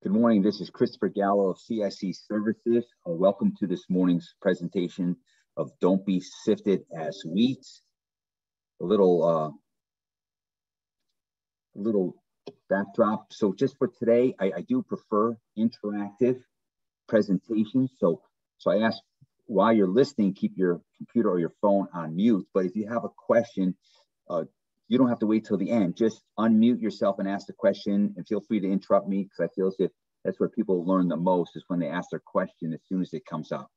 Good morning. This is Christopher Gallo of CIC Services. Welcome to this morning's presentation of Don't Be Sifted as Wheat. A little backdrop. So just for today, I do prefer interactive presentations. So I ask, while you're listening, keep your computer or your phone on mute. But if you have a question, you don't have to wait till the end. Just unmute yourself and ask the question, and feel free to interrupt me, because I feel as if that's where people learn the most, is when they ask their question as soon as it comes up.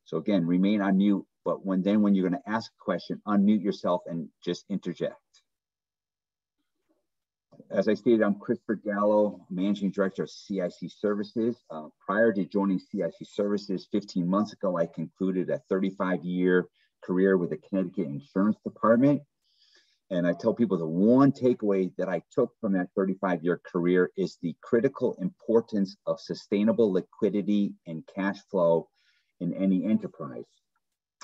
So again, remain on mute, but when you're going to ask a question, unmute yourself and just interject. As I stated, I'm Christopher Gallo, Managing Director of CIC Services. Prior to joining CIC Services 15 months ago, I concluded a 35-year career with the Connecticut Insurance Department. And I tell people the one takeaway that I took from that 35-year career is the critical importance of sustainable liquidity and cash flow in any enterprise.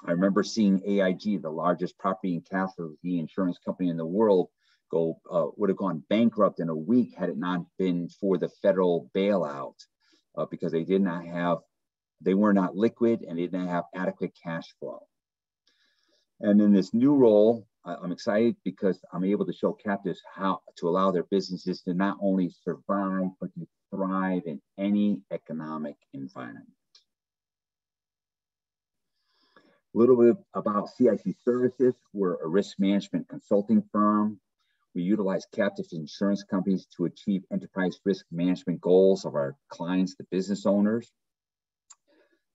I remember seeing AIG, the largest property and casualty insurance company in the world, would have gone bankrupt in a week had it not been for the federal bailout, because they were not liquid and they didn't have adequate cash flow. And in this new role, I'm excited because I'm able to show captives how to allow their businesses to not only survive, but to thrive in any economic environment. A little bit about CIC Services. We're a risk management consulting firm. We utilize captive insurance companies to achieve enterprise risk management goals of our clients, the business owners.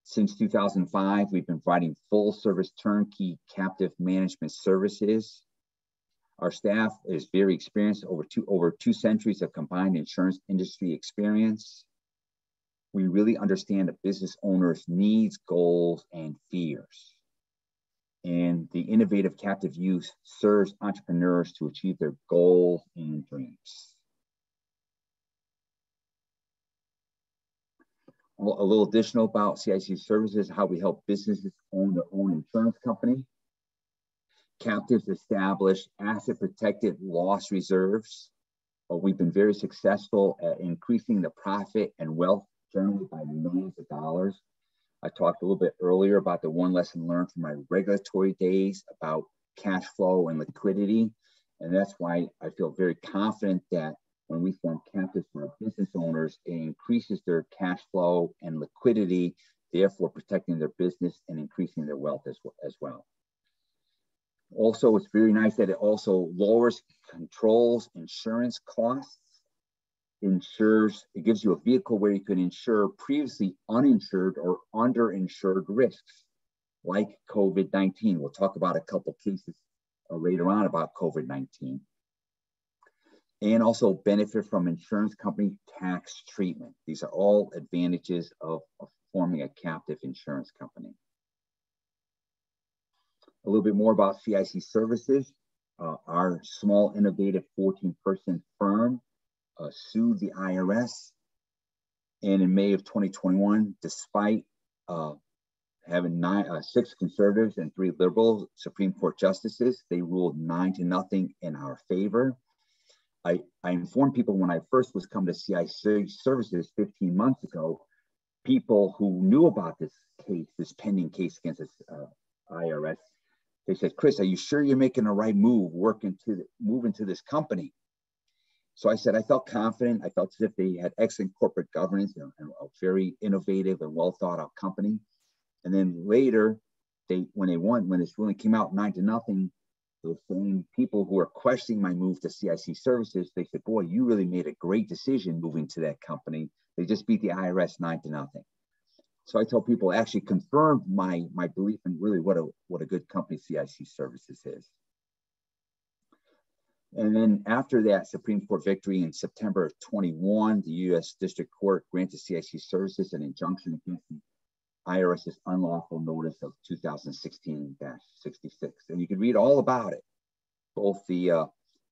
Since 2005, we've been providing full service turnkey captive management services. Our staff is very experienced, over two centuries of combined insurance industry experience. We really understand a business owner's needs, goals, and fears. And the innovative captive use serves entrepreneurs to achieve their goals and dreams. A little additional about CIC Services, how we help businesses own their own insurance company. Captives establish asset-protected loss reserves. We've been very successful at increasing the profit and wealth generated by millions of dollars. I talked a little bit earlier about the one lesson learned from my regulatory days about cash flow and liquidity. And that's why I feel very confident that when we form captives for our business owners, it increases their cash flow and liquidity, therefore protecting their business and increasing their wealth as well. Also, it's very nice that it also controls insurance costs. It gives you a vehicle where you can insure previously uninsured or underinsured risks, like COVID-19. We'll talk about a couple cases later on about COVID-19. And also benefit from insurance company tax treatment. These are all advantages of forming a captive insurance company. A little bit more about CIC Services. Our small, innovative 14-person firm sued the IRS. And in May of 2021, despite having 6 conservatives and 3 liberal Supreme Court justices, they ruled 9-0 in our favor. I informed people when I first was coming to CIC Services 15 months ago, people who knew about this pending case against this IRS, they said, "Chris, are you sure you're making the right move, move into this company?" So I said, I felt confident. I felt as if they had excellent corporate governance and a very innovative and well thought out company. And then later, when this ruling came out 9-0, those same people who are questioning my move to CIC Services, they said, "Boy, you really made a great decision moving to that company. They just beat the IRS 9-0. So I tell people, actually confirmed my belief in really what a good company CIC Services is. And then after that Supreme Court victory in September of 21, the U.S. District Court granted CIC Services an injunction against the IRS's unlawful notice of 2016-66. And you can read all about it. Both the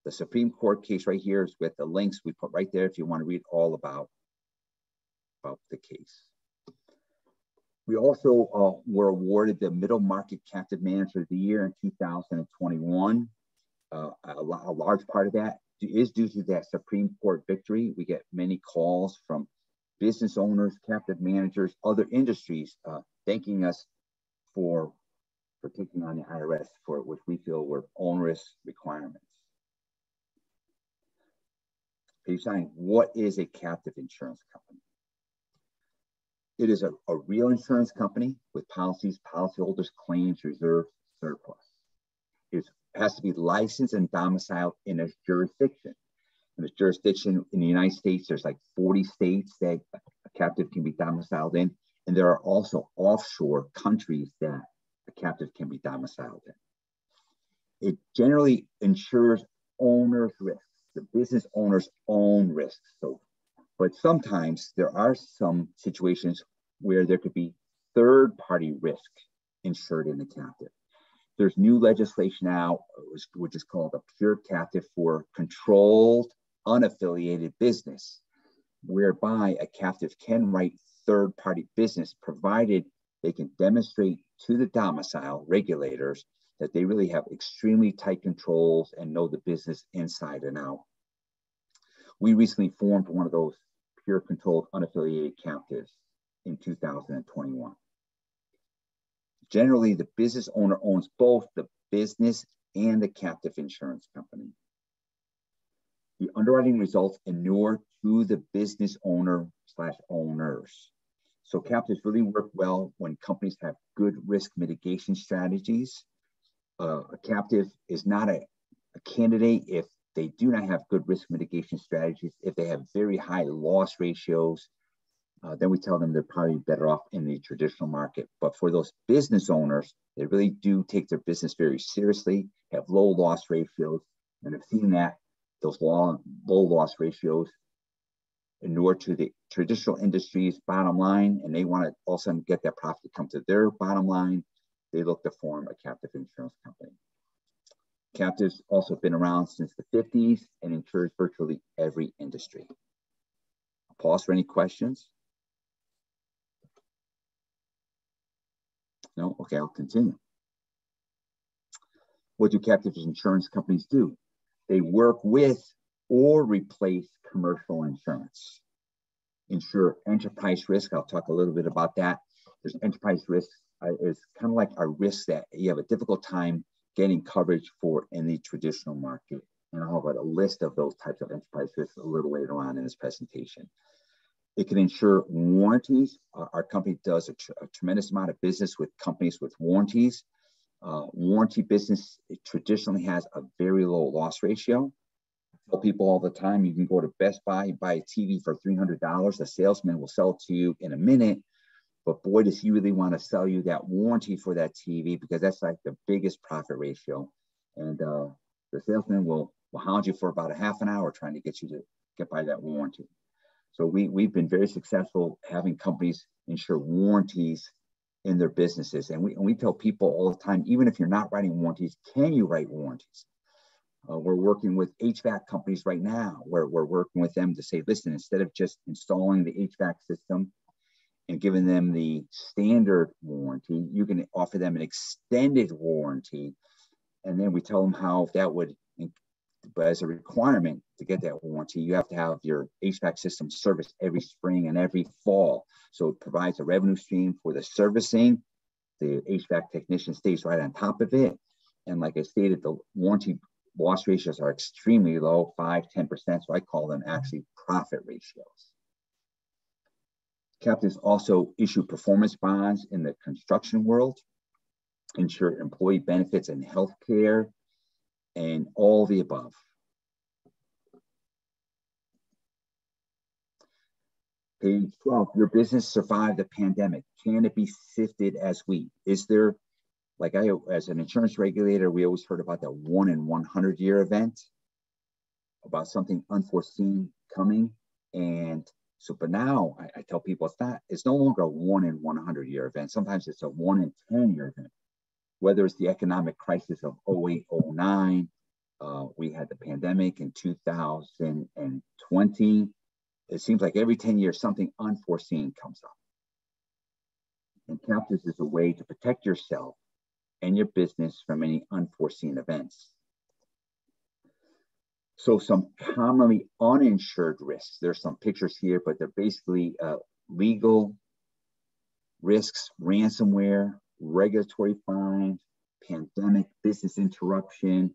Supreme Court case right here is with the links we put right there if you want to read all about the case. We also were awarded the Middle Market Captive Manager of the Year in 2021. A large part of that is due to that Supreme Court victory. We get many calls from business owners, captive managers, other industries thanking us for taking on the IRS for which we feel were onerous requirements. Page 9, what is a captive insurance company? It is a real insurance company with policies, policyholders, claims, reserves, surplus. It has to be licensed and domiciled in a jurisdiction. In this jurisdiction in the United States, there's like 40 states that a captive can be domiciled in. And there are also offshore countries that a captive can be domiciled in. It generally insures owner's risks, the business owner's own risks. So, but sometimes there are some situations where there could be third-party risk insured in the captive. There's new legislation now, which is called a pure captive for controlled, unaffiliated business, whereby a captive can write third-party business provided they can demonstrate to the domicile regulators that they really have extremely tight controls and know the business inside and out. We recently formed one of those pure controlled unaffiliated captives in 2021. Generally, the business owner owns both the business and the captive insurance company. The underwriting results inure to the business owner / owners. So captives really work well when companies have good risk mitigation strategies. A captive is not a candidate if they do not have good risk mitigation strategies. If they have very high loss ratios, then we tell them they're probably better off in the traditional market. But for those business owners, they really do take their business very seriously, have low loss ratios, and have seen that those low loss ratios inure to the traditional industry's bottom line, and they want to all of a sudden get that profit to come to their bottom line. They look to form a captive insurance company. Captives also have been around since the 50s and insures virtually every industry. I'll pause for any questions. No? Okay, I'll continue. What do captive insurance companies do? They work with or replace commercial insurance. Insure enterprise risk. I'll talk a little bit about that. There's enterprise risk. It's kind of like a risk that you have a difficult time getting coverage for in the traditional market. And I'll have a list of those types of enterprise risks a little later on in this presentation. It can insure warranties. Our company does a tremendous amount of business with companies with warranties. Warranty business traditionally has a very low loss ratio. I tell people all the time, you can go to Best Buy, buy a TV for $300. The salesman will sell it to you in a minute. But boy, does he really want to sell you that warranty for that TV, because that's like the biggest profit ratio. And the salesman will hound you for about a half an hour trying to get you to get by that warranty. So we've been very successful having companies insure warranties in their businesses. And we tell people all the time, even if you're not writing warranties, can you write warranties? We're working with HVAC companies right now, where we're working with them to say, listen, instead of just installing the HVAC system and giving them the standard warranty, you can offer them an extended warranty. And then we tell them how that would, but as a requirement to get that warranty, you have to have your HVAC system serviced every spring and every fall. So it provides a revenue stream for the servicing. The HVAC technician stays right on top of it. And like I stated, the warranty loss ratios are extremely low, 5–10%. So I call them actually profit ratios. Captives also issue performance bonds in the construction world, insure employee benefits and healthcare, and all the above. Page 12, your business survived the pandemic. Can it be sifted as wheat? Is there, like as an insurance regulator, we always heard about the 1 in 100 year event, about something unforeseen coming. And so, but now I tell people it's no longer a 1 in 100 year event. Sometimes it's a 1 in 10 year event. Whether it's the economic crisis of 08, 09, we had the pandemic in 2020. It seems like every 10 years, something unforeseen comes up. And captives is a way to protect yourself and your business from any unforeseen events. So some commonly uninsured risks, there's some pictures here, but they're basically legal risks, ransomware, regulatory fines, pandemic, business interruption,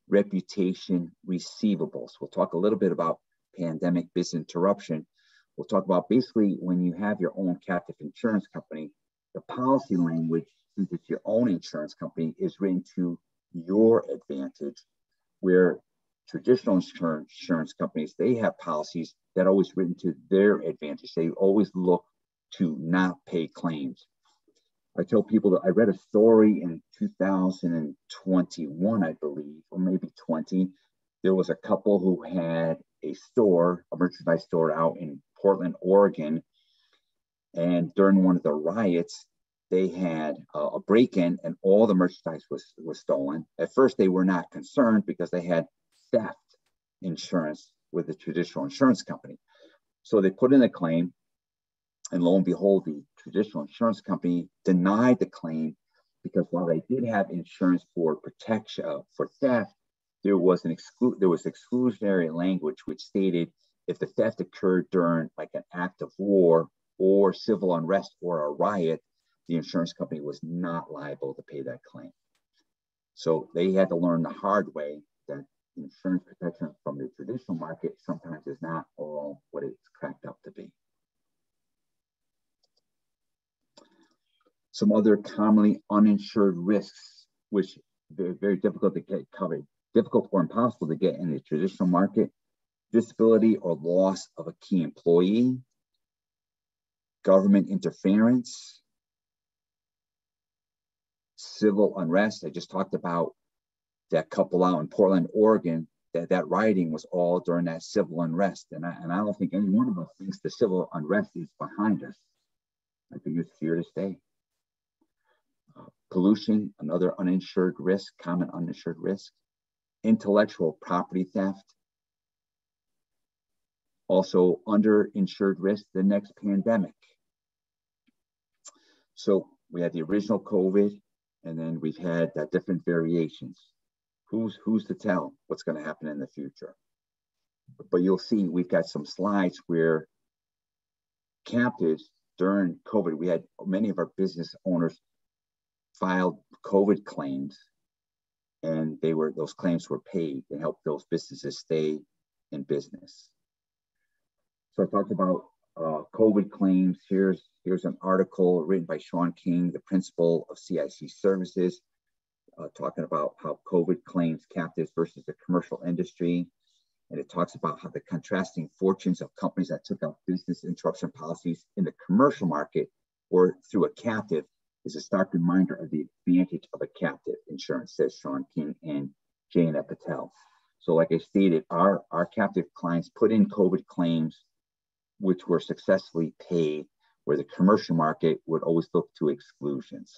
reputation, receivables. We'll talk a little bit about pandemic, business interruption. We'll talk about basically when you have your own captive insurance company, the policy language, since it's your own insurance company, is written to your advantage, where traditional insurance companies, they have policies that are always written to their advantage. They always look to not pay claims. I tell people that I read a story in 2021, I believe, or maybe 20. There was a couple who had a store, a merchandise store out in Portland, Oregon. And during one of the riots, they had a break-in and all the merchandise was stolen. At first, they were not concerned because they had theft insurance with the traditional insurance company. So they put in a claim, and lo and behold, the traditional insurance company denied the claim because while they did have insurance for protection for theft, there was exclusionary language which stated if the theft occurred during like an act of war or civil unrest or a riot, the insurance company was not liable to pay that claim. So they had to learn the hard way that insurance protection from the traditional market sometimes is not all what it's cracked up to be. Some other commonly uninsured risks, which are very difficult to get covered, difficult or impossible to get in the traditional market: disability or loss of a key employee, government interference, civil unrest. I just talked about that couple out in Portland, Oregon, that rioting was all during that civil unrest. And I don't think any one of us thinks the civil unrest is behind us. I think it's here to stay. Pollution, another uninsured risk, common uninsured risk. Intellectual property theft. Also underinsured risk, the next pandemic. So we had the original COVID, and then we've had different variations. Who's to tell what's going to happen in the future? But you'll see we've got some slides where captives during COVID, we had many of our business owners filed COVID claims, and those claims were paid and helped those businesses stay in business. So I talked about COVID claims. Here's an article written by Sean King, the principal of CIC Services, talking about how COVID claims captives versus the commercial industry. And it talks about how the contrasting fortunes of companies that took out business interruption policies in the commercial market or through a captive is a stark reminder of the advantage of a captive insurance, says Sean King and Jayna Patel. So like I stated, our captive clients put in COVID claims which were successfully paid, where the commercial market would always look to exclusions.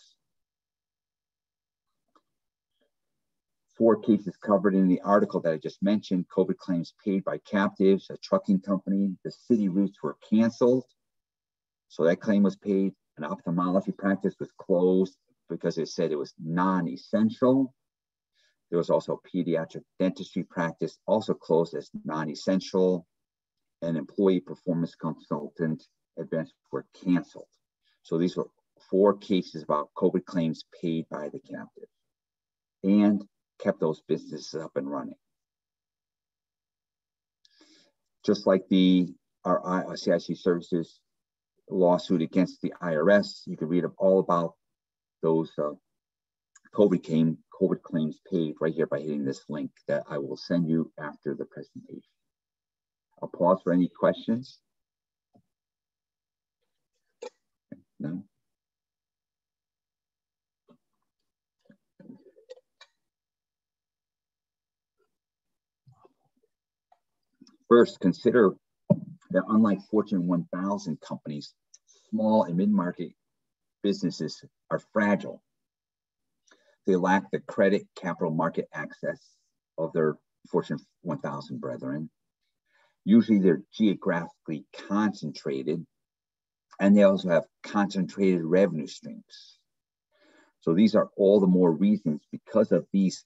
4 cases covered in the article that I just mentioned: COVID claims paid by captives, a trucking company, the city routes were canceled, so that claim was paid. An ophthalmology practice was closed because it said it was non-essential. There was also a pediatric dentistry practice also closed as non-essential. And employee performance consultant events were canceled. So these were 4 cases about COVID claims paid by the captive and kept those businesses up and running. Just like our CIC Services lawsuit against the IRS, you can read all about those COVID claims paid right here by hitting this link that I will send you after the presentation. I'll pause for any questions. No? First, consider that unlike Fortune 1000 companies, small and mid-market businesses are fragile. They lack the credit capital market access of their Fortune 1000 brethren. Usually they're geographically concentrated, and they also have concentrated revenue streams. So these are all the more reasons, because of these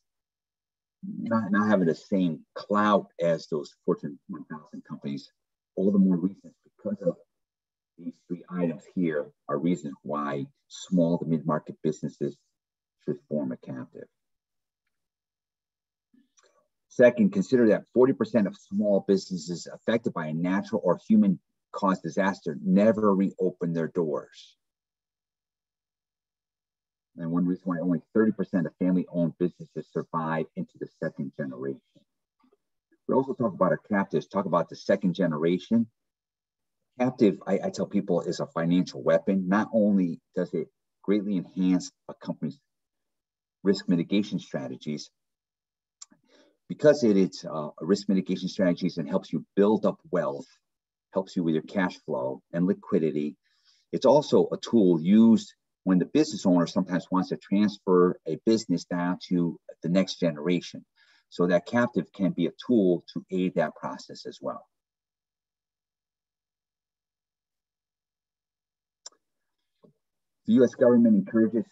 not having the same clout as those Fortune 1000 companies. All the more reasons because of these three items here are reasons why small to mid-market businesses should form a captive. Second, consider that 40% of small businesses affected by a natural or human-caused disaster never reopen their doors. And one reason why only 30% of family-owned businesses survive into the second generation. We also talk about our captives, talk about the second generation. Captive, I tell people, is a financial weapon. Not only does it greatly enhance a company's risk mitigation strategies, because it's risk mitigation strategies and helps you build up wealth, helps you with your cash flow and liquidity. It's also a tool used when the business owner sometimes wants to transfer a business down to the next generation. So that captive can be a tool to aid that process as well. The U.S. government encourages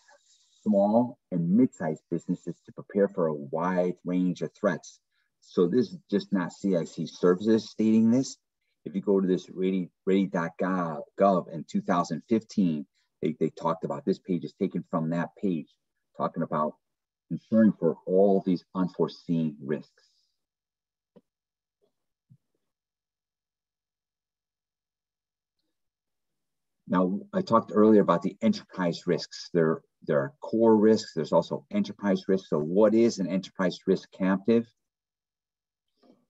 small and mid-sized businesses to prepare for a wide range of threats. So this is just not CIC Services stating this. If you go to this ready.gov in 2015, they talked about, this page is taken from that page, talking about insuring for all these unforeseen risks. Now, I talked earlier about the enterprise risks. There are core risks. There's also enterprise risks. So what is an enterprise risk captive?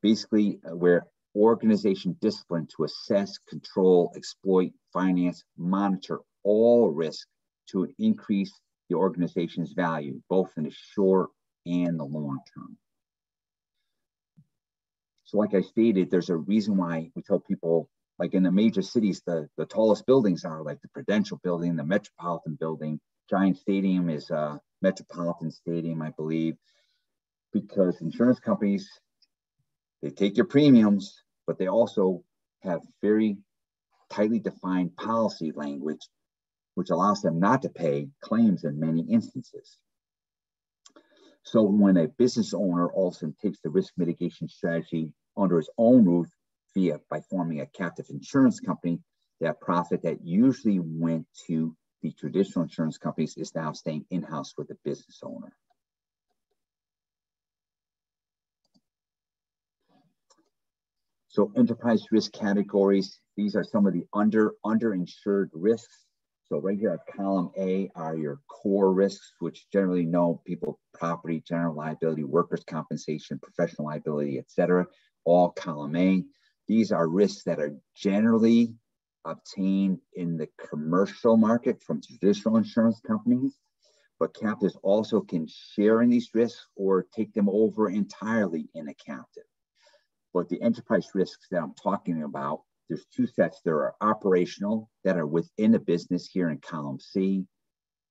Basically, where organization discipline to assess, control, exploit, finance, monitor all risk to increase the organization's value, both in the short and the long term. So like I stated, there's a reason why we tell people, like in the major cities, the tallest buildings are like the Prudential Building, the Metropolitan Building. Giant Stadium is Metropolitan Stadium, I believe, because insurance companies, they take your premiums, but they also have very tightly defined policy language, which allows them not to pay claims in many instances. So when a business owner also takes the risk mitigation strategy under his own roof by forming a captive insurance company, that profit that usually went to the traditional insurance companies is now staying in-house with the business owner. So enterprise risk categories, these are some of the underinsured risks. So right here at column A are your core risks, which generally know people, property, general liability, workers' compensation, professional liability, etc. All column A. These are risks that are generally obtained in the commercial market from traditional insurance companies, but captives also can share in these risks or take them over entirely in a captive. But the enterprise risks that I'm talking about, there's two sets. There are operational that are within a business here in column C,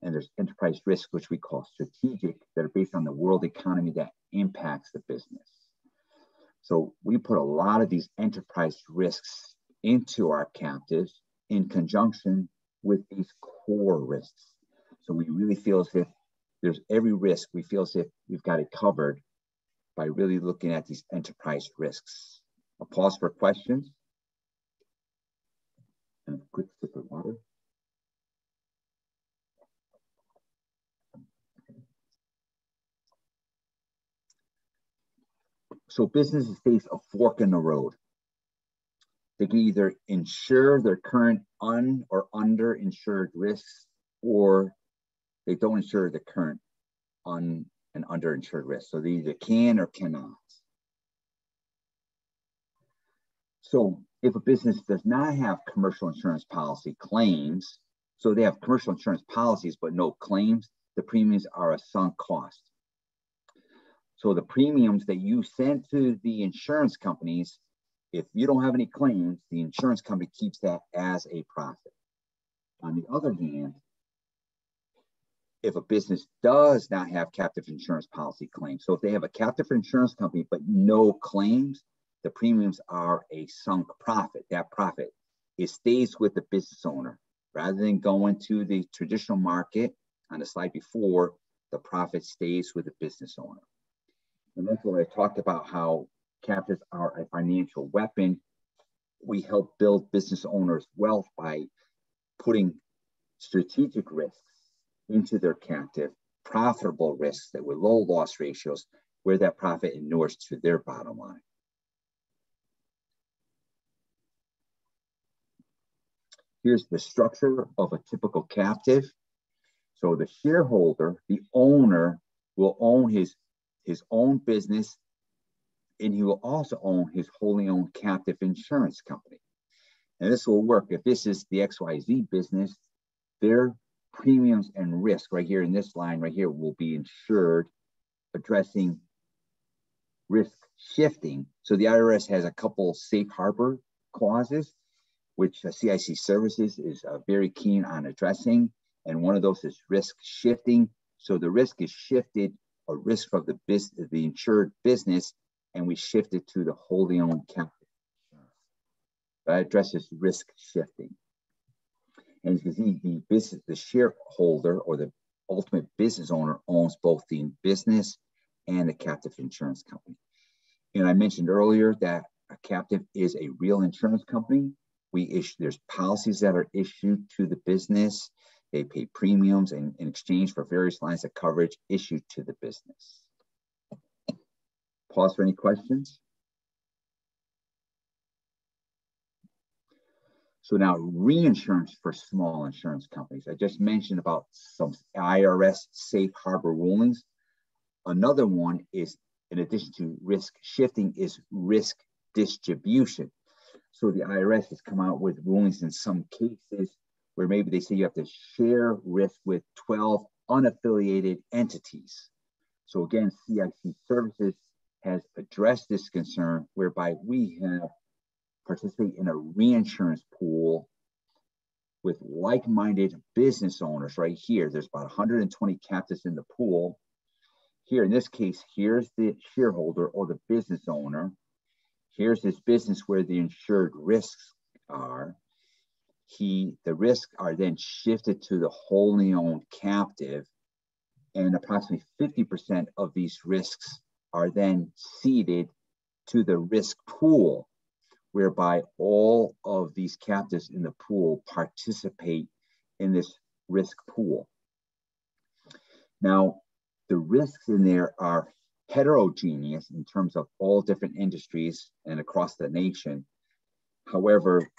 and there's enterprise risk, which we call strategic, that are based on the world economy that impacts the business. So we put a lot of these enterprise risks into our captives in conjunction with these core risks. So we really feel as if there's every risk, we feel as if we've got it covered by really looking at these enterprise risks. I'll pause for questions. And a quick sip of water. So businesses face a fork in the road. They can either insure their current or underinsured risks, or they don't insure the current and underinsured risks. So they either can or cannot. So if a business does not have commercial insurance policy claims, so they have commercial insurance policies but no claims, the premiums are a sunk cost. So the premiums that you send to the insurance companies, if you don't have any claims, the insurance company keeps that as a profit. On the other hand, if a business does not have captive insurance policy claims, so if they have a captive insurance company but no claims, the premiums are a sunk profit. That profit, it stays with the business owner. Rather than going to the traditional market on the slide before, the profit stays with the business owner. And that's what I talked about, how captives are a financial weapon. We help build business owners' wealth by putting strategic risks into their captive, profitable risks that with low loss ratios, where that profit inures to their bottom line. Here's the structure of a typical captive. So the shareholder, the owner, will own his own business, and he will also own his wholly owned captive insurance company. And this will work if this is the XYZ business, their premiums and risk right here in this line right here will be insured, addressing risk shifting. So the IRS has a couple safe harbor clauses, which CIC Services is very keen on addressing. And one of those is risk shifting. So the risk is shifted, a risk of the insured business, and we shift it to the wholly owned captive. That addresses risk shifting. And you can see the shareholder or the ultimate business owner owns both the business and the captive insurance company. And I mentioned earlier that a captive is a real insurance company. There's policies that are issued to the business. They pay premiums in exchange for various lines of coverage issued to the business. Pause for any questions. So now reinsurance for small insurance companies. I just mentioned about some IRS safe harbor rulings. Another one is, in addition to risk shifting, is risk distribution. So the IRS has come out with rulings in some cases where maybe they say you have to share risk with 12 unaffiliated entities. So again, CIC Services has addressed this concern whereby we have participate in a reinsurance pool with like-minded business owners right here. There's about 120 captives in the pool. Here, in this case, here's the shareholder or the business owner. Here's this business where the insured risks are. The risks are then shifted to the wholly owned captive, and approximately 50% of these risks are then ceded to the risk pool, whereby all of these captives in the pool participate in this risk pool. Now, the risks in there are heterogeneous in terms of all different industries and across the nation. However,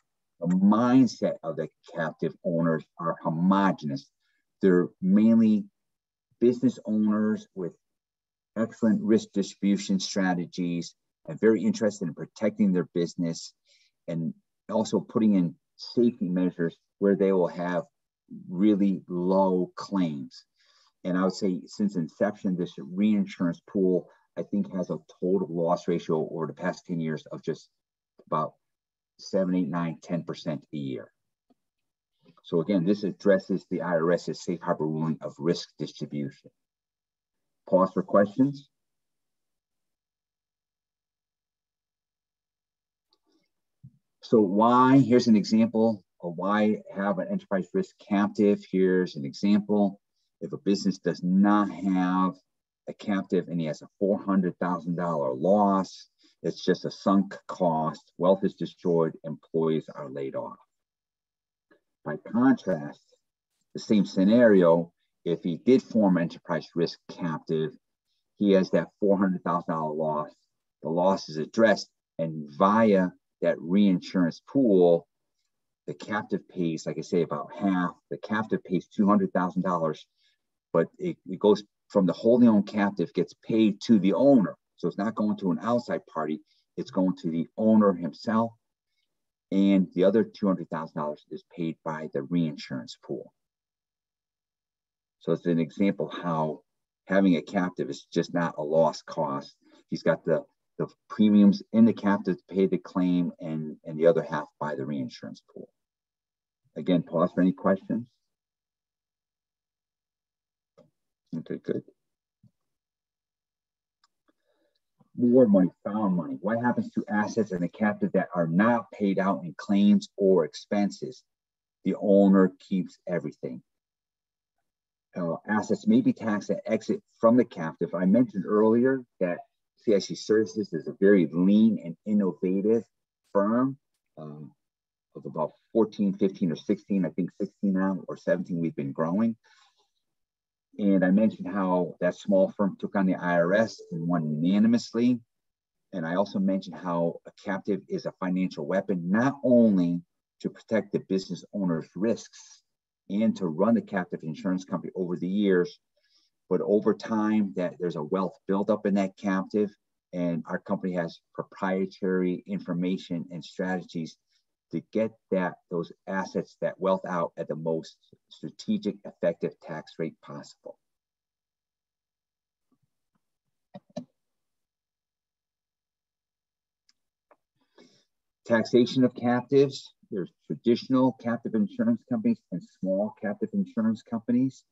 the mindset of the captive owners are homogenous. They're mainly business owners with excellent risk distribution strategies and very interested in protecting their business and also putting in safety measures where they will have really low claims. And I would say since inception, this reinsurance pool, I think, has a total loss ratio over the past 10 years of just about 7, 8, 9, 10% a year. So again, this addresses the IRS's safe harbor ruling of risk distribution. Pause for questions. So why, here's an example of why have an enterprise risk captive. Here's an example. If a business does not have a captive and he has a $400,000 loss, it's just a sunk cost, wealth is destroyed, employees are laid off. By contrast, the same scenario, if he did form an enterprise risk captive, he has that $400,000 loss, the loss is addressed, and via that reinsurance pool, the captive pays, like I say, about half. The captive pays $200,000, but it goes from the wholly owned captive, gets paid to the owner. So it's not going to an outside party, it's going to the owner himself. And the other $200,000 is paid by the reinsurance pool. So it's an example how having a captive is just not a lost cost. He's got the premiums in the captive to pay the claim and the other half by the reinsurance pool. Again, pause for any questions. Okay, good. More money, found money. What happens to assets in a captive that are not paid out in claims or expenses? The owner keeps everything. Assets may be taxed at exit from the captive. I mentioned earlier that CIC Services is a very lean and innovative firm of about 14, 15, or 16, I think 16 now, or 17, we've been growing. And I mentioned how that small firm took on the IRS and won unanimously. And I also mentioned how a captive is a financial weapon, not only to protect the business owner's risks and to run the captive insurance company over the years, but over time that there's a wealth buildup in that captive, and our company has proprietary information and strategies to get those assets, that wealth out at the most strategic, effective tax rate possible. Taxation of captives. There's traditional captive insurance companies and small captive insurance companies.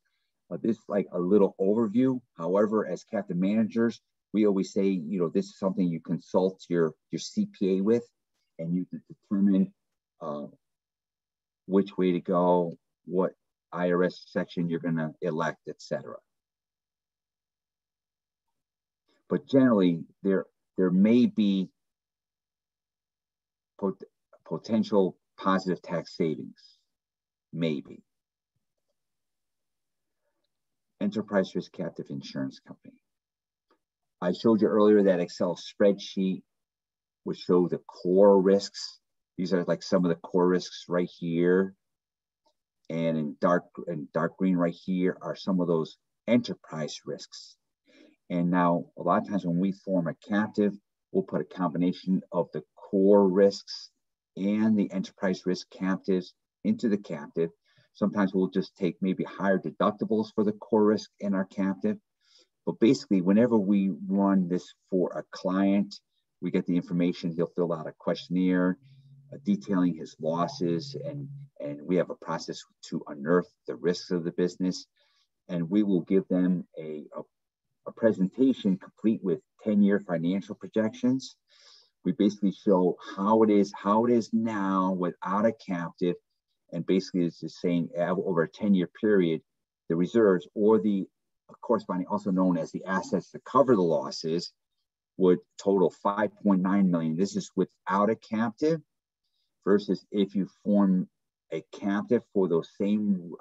This is like a little overview. However, as captive managers, we always say, this is something you consult your CPA with, and you can determine which way to go, what IRS section you're going to elect, etc. But generally, there may be potential positive tax savings, maybe. Enterprise risk captive insurance company. I showed you earlier that Excel spreadsheet which show the core risks. These are like some of the core risks right here. And in dark green right here are some of those enterprise risks. And now a lot of times when we form a captive, we'll put a combination of the core risks and the enterprise risk captives into the captive. Sometimes we'll just take maybe higher deductibles for the core risk in our captive. But basically, whenever we run this for a client, we get the information, he'll fill out a questionnaire detailing his losses, and we have a process to unearth the risks of the business. And we will give them a presentation complete with 10-year financial projections. We basically show how it is now without a captive. And basically it's just saying over a 10-year period, the reserves or the corresponding, also known as the assets to cover the losses, would total 5.9 million. This is without a captive, versus if you form a captive for those same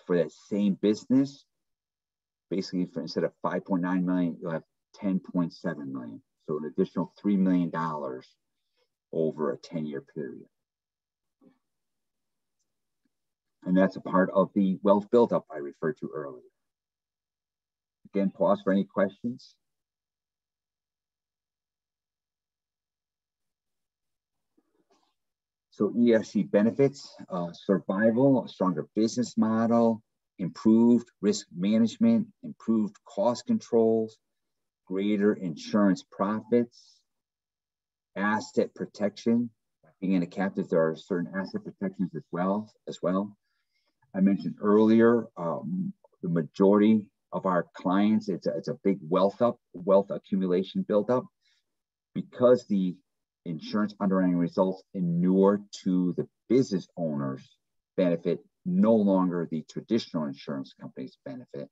for that same business, basically instead of 5.9 million, you'll have 10.7 million. So an additional $3 million over a 10-year period. And that's a part of the wealth buildup I referred to earlier. Again, pause for any questions. So EFC Benefits, survival, a stronger business model, improved risk management, improved cost controls, greater insurance profits, asset protection. Being in a captive, there are certain asset protections as well. I mentioned earlier, the majority of our clients, it's a big wealth accumulation buildup, because the insurance underwriting results inure to the business owner's benefit, no longer the traditional insurance company's benefit.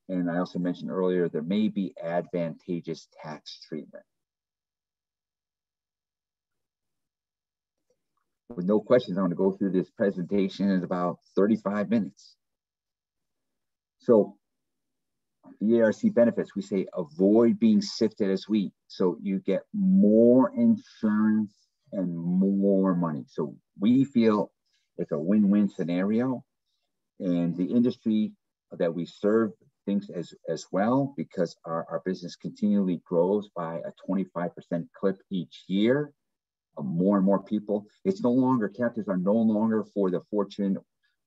And I also mentioned earlier, there may be advantageous tax treatment. With no questions, I'm going to go through this presentation in about 35 minutes. So the ERC benefits, we say avoid being sifted as wheat. So you get more insurance and more money. So we feel it's a win-win scenario. And the industry that we serve thinks as well, because our business continually grows by a 25% clip each year. More and more people. It's no longer, captives are no longer for the Fortune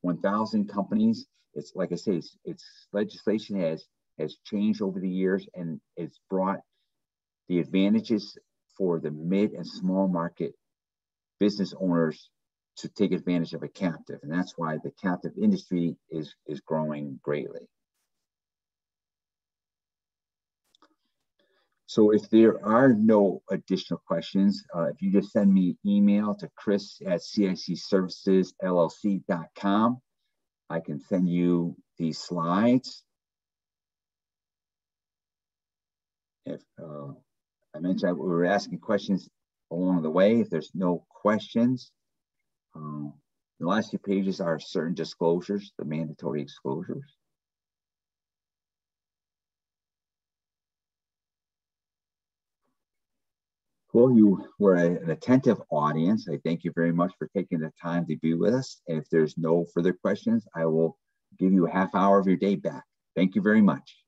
1000 companies. It's like I say, it's legislation has changed over the years, and it's brought the advantages for the mid and small market business owners to take advantage of a captive. And that's why the captive industry is growing greatly. So if there are no additional questions, if you just send me an email to chris@CICServicesLLC.com, I can send you these slides. If I mentioned we were asking questions along the way. If there's no questions, the last few pages are certain disclosures, the mandatory disclosures. Well, you were an attentive audience. I thank you very much for taking the time to be with us. And if there's no further questions, I will give you a half hour of your day back. Thank you very much.